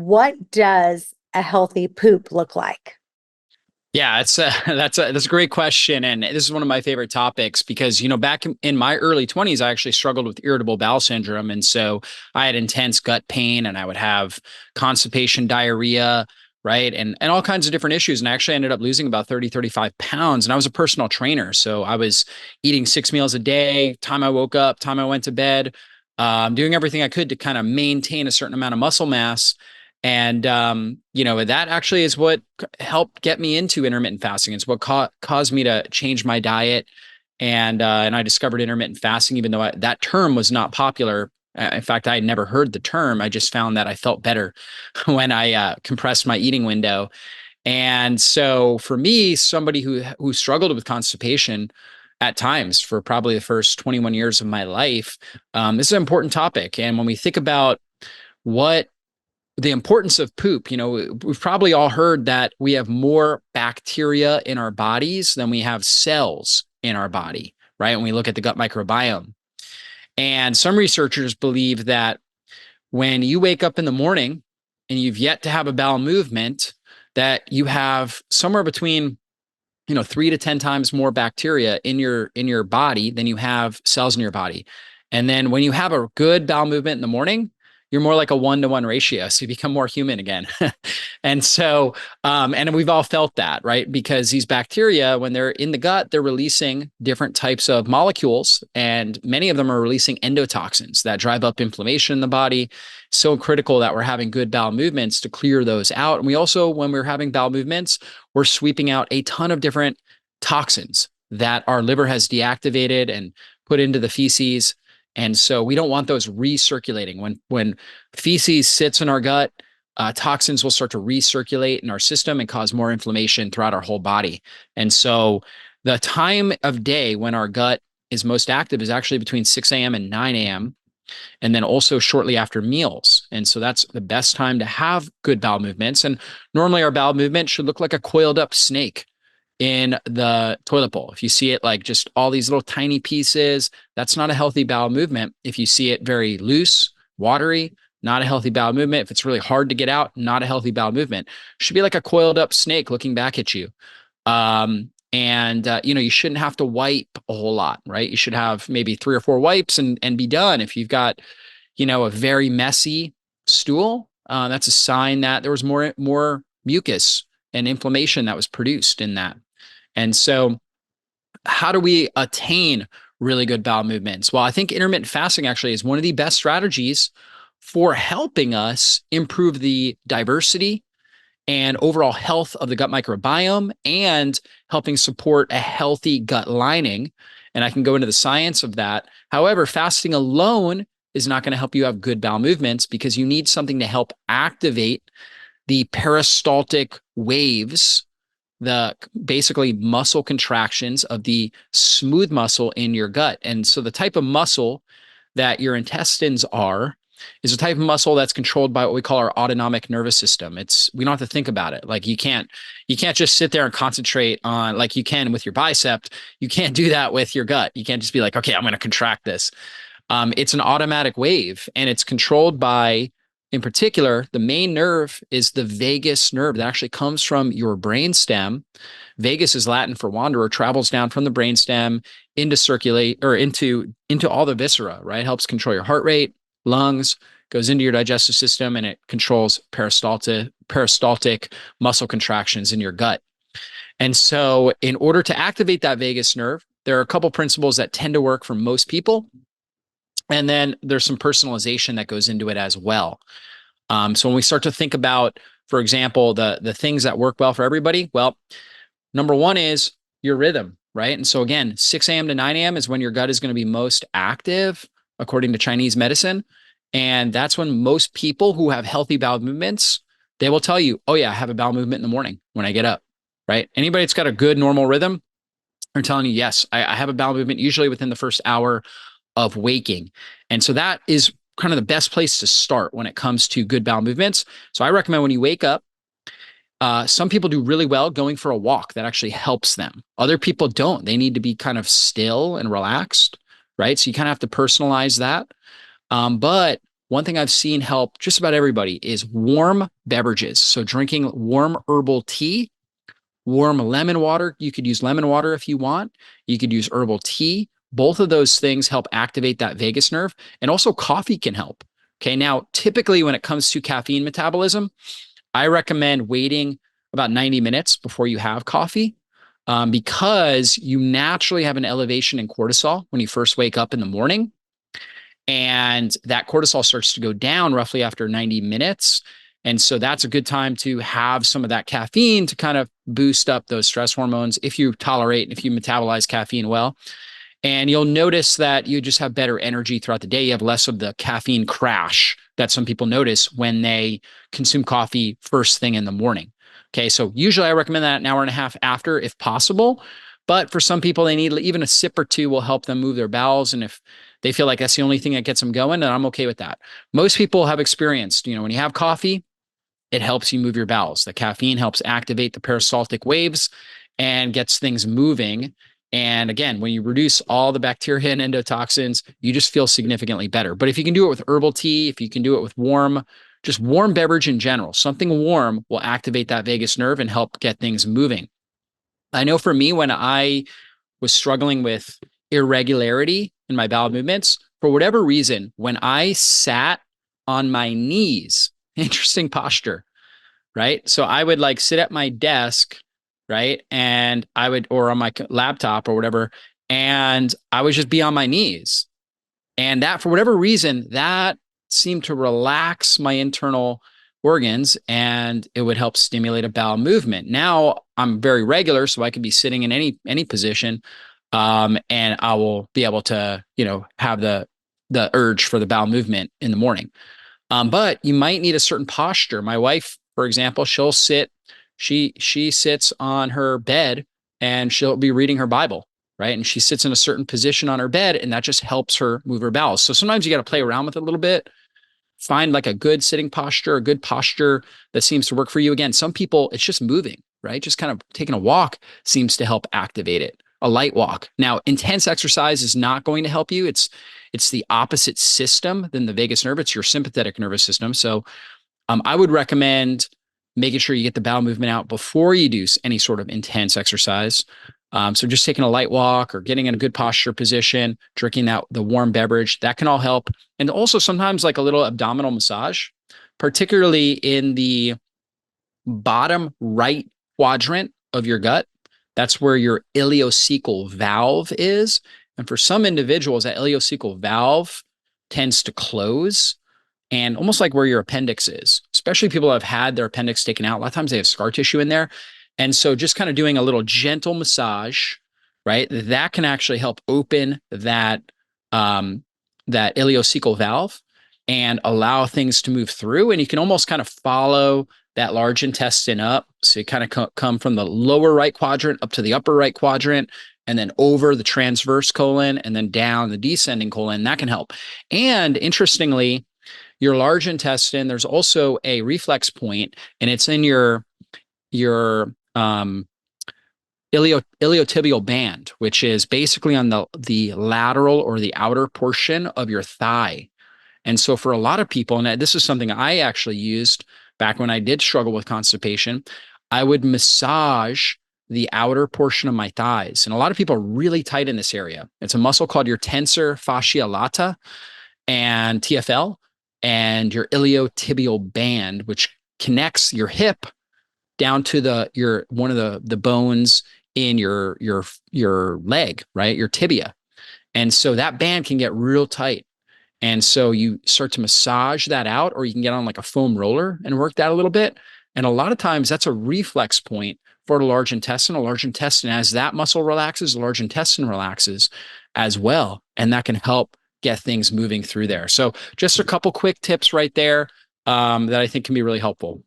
what does a healthy poop look like? Yeah, that's a great question, and this is one of my favorite topics because back in my early 20s, I actually struggled with irritable bowel syndrome, and so I had intense gut pain, and I would have constipation, diarrhea, right, and all kinds of different issues, and I actually ended up losing about 35 pounds, and I was a personal trainer, so I was eating 6 meals a day, time I woke up, time I went to bed, doing everything I could to kind of maintain a certain amount of muscle mass. And that actually is what helped get me into intermittent fasting. It's what caused me to change my diet, and I discovered intermittent fasting, even though that term was not popular. In fact, I had never heard the term. I just found that I felt better when I compressed my eating window. And so, for me, somebody who struggled with constipation at times for probably the first 21 years of my life, this is an important topic. And when we think about what the importance of poop, we've probably all heard that we have more bacteria in our bodies than we have cells in our body, right? When we look at the gut microbiome. And some researchers believe that when you wake up in the morning and you've yet to have a bowel movement, that you have somewhere between 3 to 10 times more bacteria in your body than you have cells in your body. And then when you have a good bowel movement in the morning, you're more like a 1-to-1 ratio. So you become more human again. And so, and we've all felt that, right? Because these bacteria, when they're in the gut, they're releasing different types of molecules, and many of them are releasing endotoxins that drive up inflammation in the body. So critical that we're having good bowel movements to clear those out. And we also, when we're having bowel movements, we're sweeping out a ton of different toxins that our liver has deactivated and put into the feces. And so we don't want those recirculating. When feces sits in our gut, toxins will start to recirculate in our system and cause more inflammation throughout our whole body. And so the time of day when our gut is most active is actually between 6 a.m. and 9 a.m. And then also shortly after meals. And so that's the best time to have good bowel movements. And normally our bowel movement should look like a coiled up snake in the toilet bowl. If you see it like just all these little tiny pieces, that's not a healthy bowel movement. If you see it very loose, watery, not a healthy bowel movement. If it's really hard to get out, not a healthy bowel movement. Should be like a coiled up snake looking back at you. You shouldn't have to wipe a whole lot, right? You should have maybe 3 or 4 wipes and be done. If you've got, a very messy stool, that's a sign that there was more mucus and inflammation that was produced in that. And so, how do we attain really good bowel movements? Well, I think intermittent fasting actually is one of the best strategies for helping us improve the diversity and overall health of the gut microbiome and helping support a healthy gut lining. And I can go into the science of that. However, fasting alone is not going to help you have good bowel movements because you need something to help activate the peristaltic waves, the basically muscle contractions of the smooth muscle in your gut. And so the type of muscle that your intestines are is a type of muscle that's controlled by what we call our autonomic nervous system. We don't have to think about it. Like you can't just sit there and concentrate on like you can with your bicep. You can't do that with your gut. You can't just be like, okay, I'm going to contract this. It's an automatic wave, and it's controlled by, in particular, the main nerve is the vagus nerve that actually comes from your brainstem. Vagus is Latin for wanderer, travels down from the brainstem into circulate or into all the viscera, right? Helps control your heart rate, lungs, goes into your digestive system, and it controls peristaltic muscle contractions in your gut. And so, in order to activate that vagus nerve, there are a couple principles that tend to work for most people. And then there's some personalization that goes into it as well. So when we start to think about, for example, the things that work well for everybody, well, number one is your rhythm, right? And so again, 6 a.m. to 9 a.m. is when your gut is going to be most active, according to Chinese medicine. And that's when most people who have healthy bowel movements, they will tell you, oh yeah, I have a bowel movement in the morning when I get up, right? Anybody that's got a good normal rhythm are telling you, yes, I have a bowel movement usually within the first hour of waking. And so that is kind of the best place to start when it comes to good bowel movements. So I recommend when you wake up, some people do really well going for a walk. That actually helps them. Other people don't. They need to be kind of still and relaxed, right? So you kind of have to personalize that. But one thing I've seen help just about everybody is warm beverages. So drinking warm herbal tea, warm lemon water. You could use lemon water if you want. You could use herbal tea. Both of those things help activate that vagus nerve. And also coffee can help. Okay. Now, typically when it comes to caffeine metabolism, I recommend waiting about 90 minutes before you have coffee, because you naturally have an elevation in cortisol when you first wake up in the morning. And that cortisol starts to go down roughly after 90 minutes. And so that's a good time to have some of that caffeine to kind of boost up those stress hormones if you tolerate, if you metabolize caffeine well. And you'll notice that you just have better energy throughout the day. You have less of the caffeine crash that some people notice when they consume coffee first thing in the morning. Okay, so usually I recommend that an hour and a half after, if possible. But for some people, they need even a sip or two will help them move their bowels. And if they feel like that's the only thing that gets them going, then I'm okay with that. Most people have experienced, when you have coffee, it helps you move your bowels. The caffeine helps activate the peristaltic waves and gets things moving. And again, when you reduce all the bacteria and endotoxins, you just feel significantly better. But if you can do it with herbal tea, if you can do it with just warm beverage in general, something warm will activate that vagus nerve and help get things moving. I know for me, when I was struggling with irregularity in my bowel movements, for whatever reason, when I sat on my knees, interesting posture, right? So I would like sit at my desk, right? And I would, or on my laptop or whatever, and I would just be on my knees. And that, for whatever reason, that seemed to relax my internal organs and it would help stimulate a bowel movement. Now I'm very regular, so I could be sitting in any position, and I will be able to, have the urge for the bowel movement in the morning. But you might need a certain posture. My wife, for example, she sits on her bed and she'll be reading her Bible, right? And she sits in a certain position on her bed, and that just helps her move her bowels. So sometimes you got to play around with it a little bit. Find like a good sitting posture, a good posture that seems to work for you. Again, some people, it's just moving, right? Just kind of taking a walk seems to help activate it. A light walk. Now, intense exercise is not going to help you. It's the opposite system than the vagus nerve. It's your sympathetic nervous system. So I would recommend making sure you get the bowel movement out before you do any sort of intense exercise. So just taking a light walk or getting in a good posture position, drinking the warm beverage, that can all help. And also sometimes like a little abdominal massage, particularly in the bottom right quadrant of your gut. That's where your ileocecal valve is. And for some individuals, that ileocecal valve tends to close, and almost like where your appendix is, especially people who have had their appendix taken out. A lot of times they have scar tissue in there. And so just kind of doing a little gentle massage, right? That can actually help open that ileocecal valve and allow things to move through. And you can almost kind of follow that large intestine up. So you kind of come from the lower right quadrant up to the upper right quadrant, and then over the transverse colon, and then down the descending colon. That can help. And interestingly, your large intestine, there's also a reflex point, and it's in your iliotibial band, which is basically on the lateral or the outer portion of your thigh. And so for a lot of people, and this is something I actually used back when I did struggle with constipation, I would massage the outer portion of my thighs. And a lot of people are really tight in this area. It's a muscle called your tensor fascia lata and TFL, and your iliotibial band, which connects your hip down to one of the bones in your leg, right? Your tibia. And so that band can get real tight. And so you start to massage that out, or you can get on like a foam roller and work that a little bit. And a lot of times that's a reflex point for the large intestine. A large intestine, as that muscle relaxes, the large intestine relaxes as well. And that can help get things moving through there. So just a couple quick tips right there that I think can be really helpful.